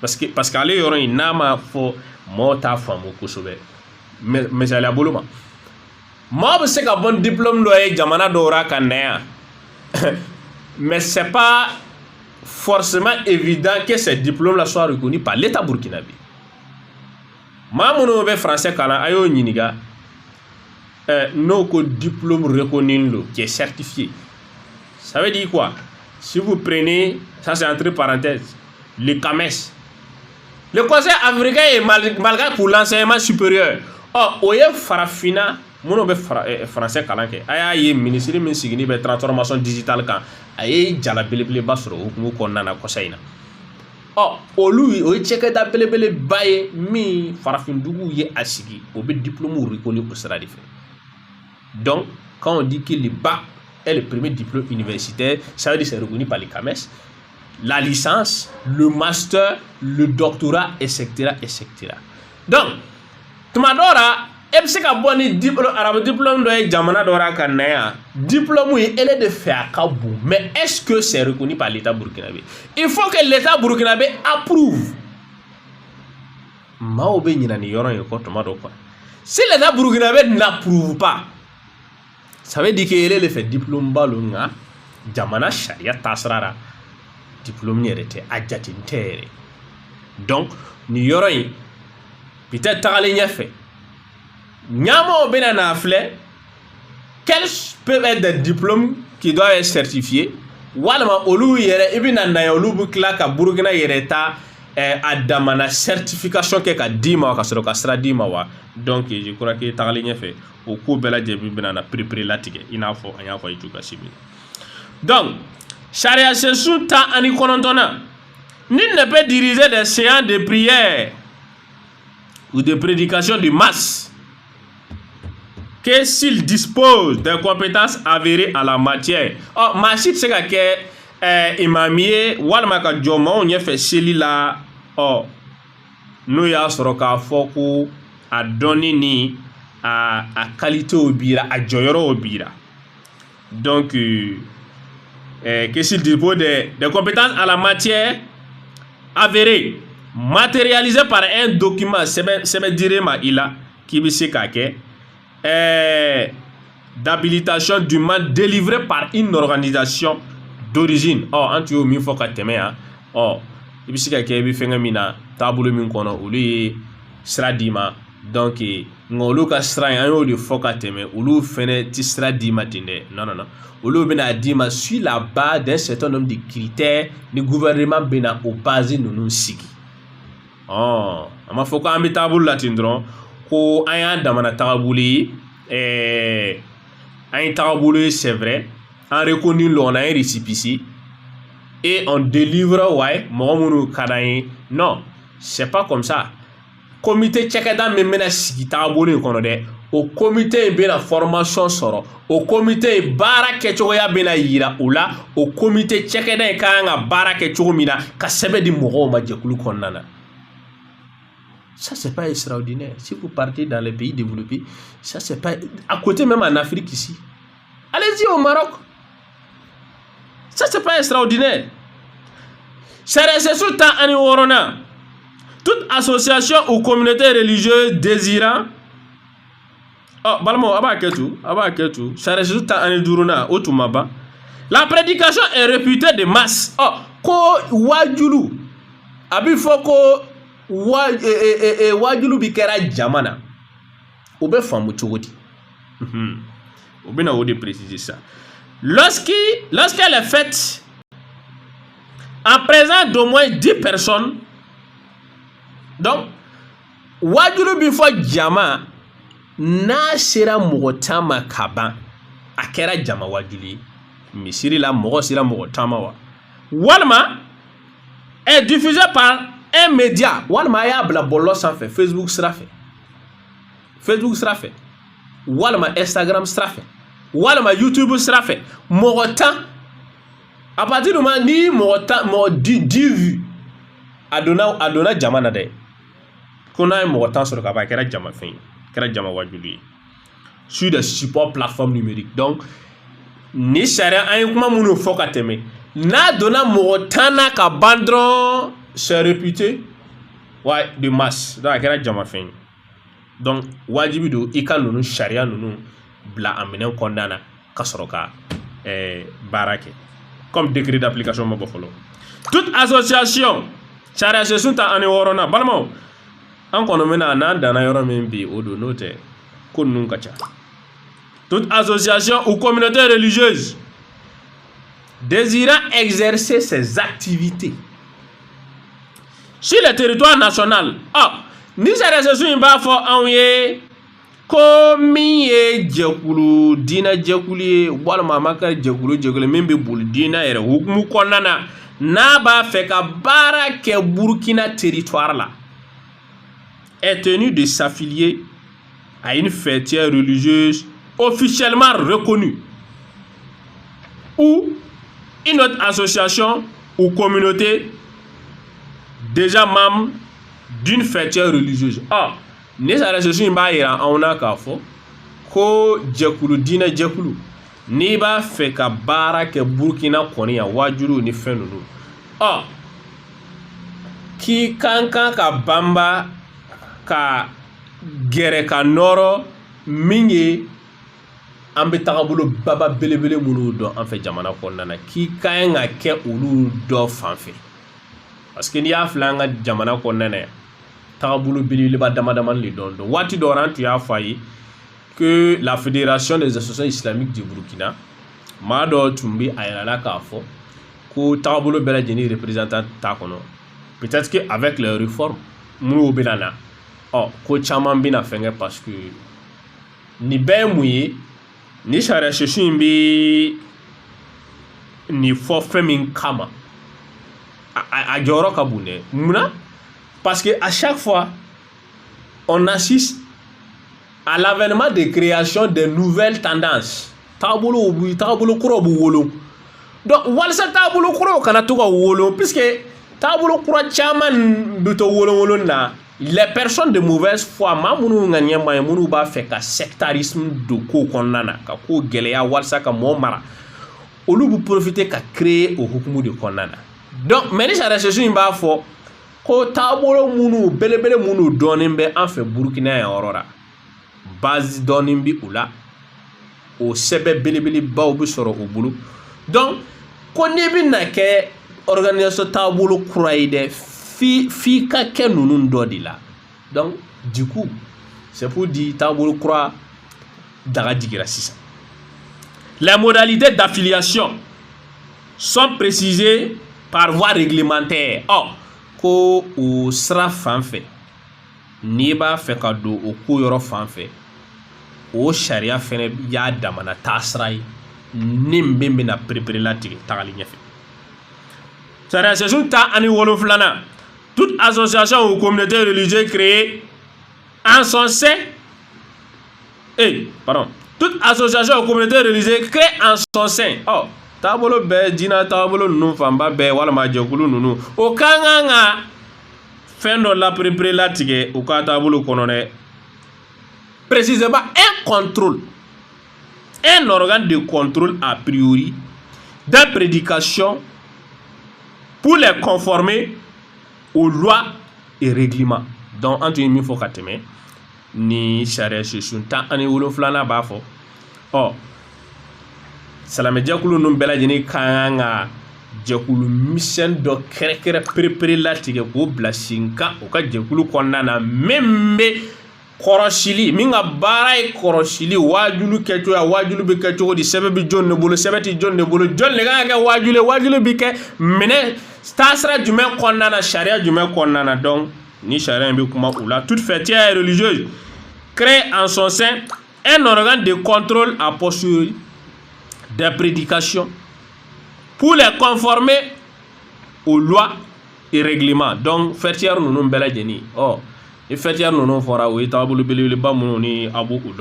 parce que ale yɔrɔ in n'a ma fɔ mɔgɔw t'a faamu kosɛbɛ misaliya bolo ma mɔgɔ bɛ se ka bɔ diplôme dɔ ye jamana dɔw ra ka na yan mais c'est pas forcément évident que ces diplômes là soient reconnus par l'État burkinabé. Maa minnu bɛ français kalan a y'o ɲininka n'o ko diplôme reconnu lo qui est certifié. Ça veut dire quoi? Si vous prenez, ça c'est entre parenthèses, le CAMES, le Conseil africain est malgré pour l'enseignement supérieur. Oh, oye farafina, mono be français kalan kɛ. A y'a ye ministre min sigini bɛ transformation digitale kan, a ye jala belebeleba sɔrɔ hukumu kɔnɔna na kɔsa in na. Oh, olu o ye cɛkɛda belebeleba ye min farafindugu ye a sigi, o bɛ diplôme reconnu o sira de fɛ. Donc, quand on dit que le bac est le premier diplôme universitaire, ça veut dire que c'est reconnu par les CAMES, la licence, le master, le doctorat, etc. etc. Donc, tumadora, e bɛ se ka bɔ ni arabe diplôme dɔ ye jamana dɔ ra ka na yan, diplôme ye ele de fɛ a ka bon, mais est-ce que c'est reconnu par l'État burkinabé? Il faut que l'État burkinabé approuve. Maaw bɛ ɲinɛ ni yɔrɔ in kɔ tuma dɔ quoi. Si l'État burkinabé n'approuve pas, ça veut dire que ele le fait diplôme ba lo nga jamana sharia tasrara diplôme yɛrɛ tɛ a jatin tɛ yɛrɛ. Donc ni yɔrɔ in peut-être tagalen ɲɛfɛ ɲaamaw bɛna na filɛ quels peuvent être des diplômes qui doivent être certifiés walima olu yɛrɛ i bɛna na yan olu bɛ tila ka Burkina yɛrɛ ta a damana certification kɛ ka di ma ka sɔrɔ ka sira di ma wa. Donc je crois que tagalen ɲɛfɛ o ko bɛɛ lajɛlen bɛna na prépare latigɛ i n'a fɔ an y'a fɔ cogoya si min. Donc charia session 19 nul ne peut diriger des séances de prière ou de prédication de masse que s'il dispose de compétences avérées en la matière. Oh, machine c'est que imamier walma ka joma ɲɛfɛ seli la oh n'o y'a sɔrɔ k'a fɔ ko a dɔnni ni a qualité o bira a jɔyɔrɔ o bira. Donc que s'il dispose de compétences en la matière avérées matérialisées par un document sɛbɛndirema i la k'i bɛ se k'a kɛ d'habilitation dûment délivré par une organisation d'origine. Oh, an tu y'o min fɔ ka tɛmɛ yan oh i bɛ se ka kɛ i bɛ fɛnkɛ min na taabolo min kɔnɔ olu ye sira d'i ma. Donc nga olu ka sira in an y'o de fɔ ka tɛmɛ olu fɛnɛ ti sira d'i ma ten dɛ. Non non non, olu bɛna d'i ma sur la base d'un certain nombre de critères ni gouvernement bɛna o base ninnu sigi. Oh, an ma fɔ ko an bɛ taabolo la ten dɔrɔn ko an y'an damana taabolo ye an ye taabolo ye c'est vrai an reconnu lo on a un récépissé et on délivre ouais mɔgɔ minnu ka d'an ye. Non, c'est pas comme ça. Comité cɛkɛda min bɛna sigi taabolo in kɔnɔ dɛ o comité in bɛna formation sɔrɔ o comité in baara kɛcogoya bɛna yira o la o comité cɛkɛda in ka kan ka baara kɛ cogo min na ka sɛbɛn di mɔgɔw ma jɛkulu kɔnɔna na. Ça c'est pas extraordinaire. Si vous partez dans les pays développés, ça c'est pas à côté même en Afrique ici. Allez-y au Maroc. Ça c'est pas extraordinaire. C'est sous temps ani worona. Toute association ou communauté religieuse désirant oh balmo aba ketu ça reste temps ani duruna otumaba. La prédication est réputée de masse. Oh ko wajulu abi foko wajulu bi kɛra jamana o bɛ faamu cogo di o bɛna o de préciser ça. Lorsqu'elle est faite en présence d'au moins 10 personnes, donc wajulu bi fɔ jama n'a sera mɔgɔ tama ka ban a kɛra jama wajulu ye misiri la mɔgɔ sera mɔgɔ tama wa walima est diffusé par un média walima a y'a bila bɔlɔlɔ sanfɛ Facebook sira fɛ walima Instagram sira fɛ walima YouTube sira fɛ mɔgɔ 10 à partir du moment ni mɔgɔ 10 vues a donna jama na dɛ ko n'a ye mɔgɔ 10 sɔrɔ ka ban a kɛra jama fɛn ye kɛra jama wajulu ye sur des supports plateformes numériques. Donc ni sariya an ye kuma minnu fɔ ka tɛmɛ n'a donna mɔgɔ 10 na ka ban dɔrɔn c'est réputé de masse donc a kɛra jama fɛn ye donc wajibi don i ka ninnu sariya ninnu bila a minɛn kɔnɔna na ka sɔrɔ ka baara kɛ comme décret d'application ma bɔ fɔlɔ. Toute association sariya sɛsun ta ani wɔɔrɔnan balimaw an kɔni bɛna n'an danna yɔrɔ min bi o don n'o tɛ ko ninnu ka ca. Toute association ou communauté religieuse désirant exercer ses activités sur le territoire national. Ni sariya sɛsun in b'a fɔ anw ye ko min ye jɛkulu diinɛ jɛkulu ye walima a ma kɛ jɛkulu min bɛ boli diinɛ yɛrɛ hukumu kɔnɔna na n'a b'a fɛ ka baara kɛ Burkina territoire la est tenu de s'affilier à une fêtière religieuse officiellement reconnue ou une autre association ou communauté déjà membre d'une fêtière religieuse. Ni sariya sɛsun in b'a yira anw na k'a fɔ ko jɛkulu diinɛ jɛkulu n'i b'a fɛ ka baara kɛ Burkina kɔni yan wajibiw ni fɛn ninnu k'i kan ka banba ka gɛrɛ ka nɔrɔ min ye an bɛ tagabolo baba belebele minnu dɔn an fɛ jamana kɔnɔna na k'i kan ka kɛ olu dɔ fan fɛ parce que n'i y'a filɛ an ka jamana kɔnɔna na yan tagabolo belebeleba damadamani le dɔn waati dɔ an tun y'a fɔ a ye que la fédération des associations islamiques du Burkina maa dɔ tun bɛ a yirala k'a fɔ ko tagabolo bɛɛ lajɛlen représentant t'a kɔnɔ peut-être que avec les réformes minnu bɛ na ko caman bɛna fɛnkɛ parce que nin bɛɛ ye mun ye ni sariya sɛsun in bɛ nin fɔ fɛn min kama a jɔyɔrɔ ka bon dɛ munna parce que à chaque fois on assiste à l'avènement de création de nouvelles tendances tagabolo kuraw bɛ wolo donc walasa tagabolo kuraw kana to ka wolo puisque tagabolo kura caman bɛ to wolonwolo na les personnes de mauvaise foi maa minnu ka ɲɛmaa ye minnu b'a fɛ ka sectarisme don ko kɔnɔna na ka ko gɛlɛya walasa ka mɔɔ mara olu bɛ profiter ka créer o hukumu de kɔnɔna na donc mais ni sariya sɛsun in b'a fɔ ko taabolo minnu belebele minnu dɔɔnin bɛ an fɛ Burkina yan yɔrɔ la base dɔɔnin bi u la o sɛbɛn belebelebaw bɛ sɔrɔ u bolo donc ko n'i bɛna kɛ organisation taabolo kura ye dɛ f'i ka kɛ ninnu dɔ de la donc du coup c'est pour dire taabolo kura daga jigira sisan. Les modalités d'affiliation sont précisées par voie réglementaire. Ko o sira fan fɛ n'i b'a fɛ ka don o ko yɔrɔ fan fɛ o sariya fɛnɛ y'a damana taasira ye min bɛna perepere latigɛ tagali ɲɛfɛ. Sariya sɛsun ta ani wolonfilanan toute association ou communauté religieuse créée en son sein toute association ou communauté religieuse créée en son sein taabolo bɛɛ diinɛ taabolo ninnu fanba bɛɛ walima jɛkulu ninnu o ka kan ka fɛn dɔ laperepere latigɛ u ka taabolo kɔnɔ dɛ. Précisément un organe de contrôle a priori des prédications pour les conformer aux lois et règlements. Donc an tun ye min fɔ ka tɛmɛ ni sariya sɛsun tan ani wolonfilanan b'a fɔ salamɛjɛkulu ninnu bɛɛ lajɛlen ka kan ka jɛkulu misɛn dɔ kɛrɛkɛrɛ perepere latigɛ k'o bila sen kan u ka jɛkulu kɔnɔna na min bɛ kɔrɔsili min ka baara ye kɔrɔsili wajulu kɛcogoya wajulu bɛ kɛ cogo di sɛbɛn bɛ jɔn de bolo sɛbɛn tɛ jɔn de bolo jɔn de kan ka kɛ wajulu ye wajulu bɛ kɛ minɛ taasira jumɛn kɔnɔna na sariya jumɛn kɔnɔna na donc ni sariya in bɛ kuma u la toute fêtière religieuse crée en son sein un organe de contrôle a posteriori des prédications pour les conformer aux lois et règlements. Donc fêtière ninnu bɛɛ lajɛlen ni fêtière ninnu fɔra o ye taabolo belebeleba minnu ni a b'o dɔn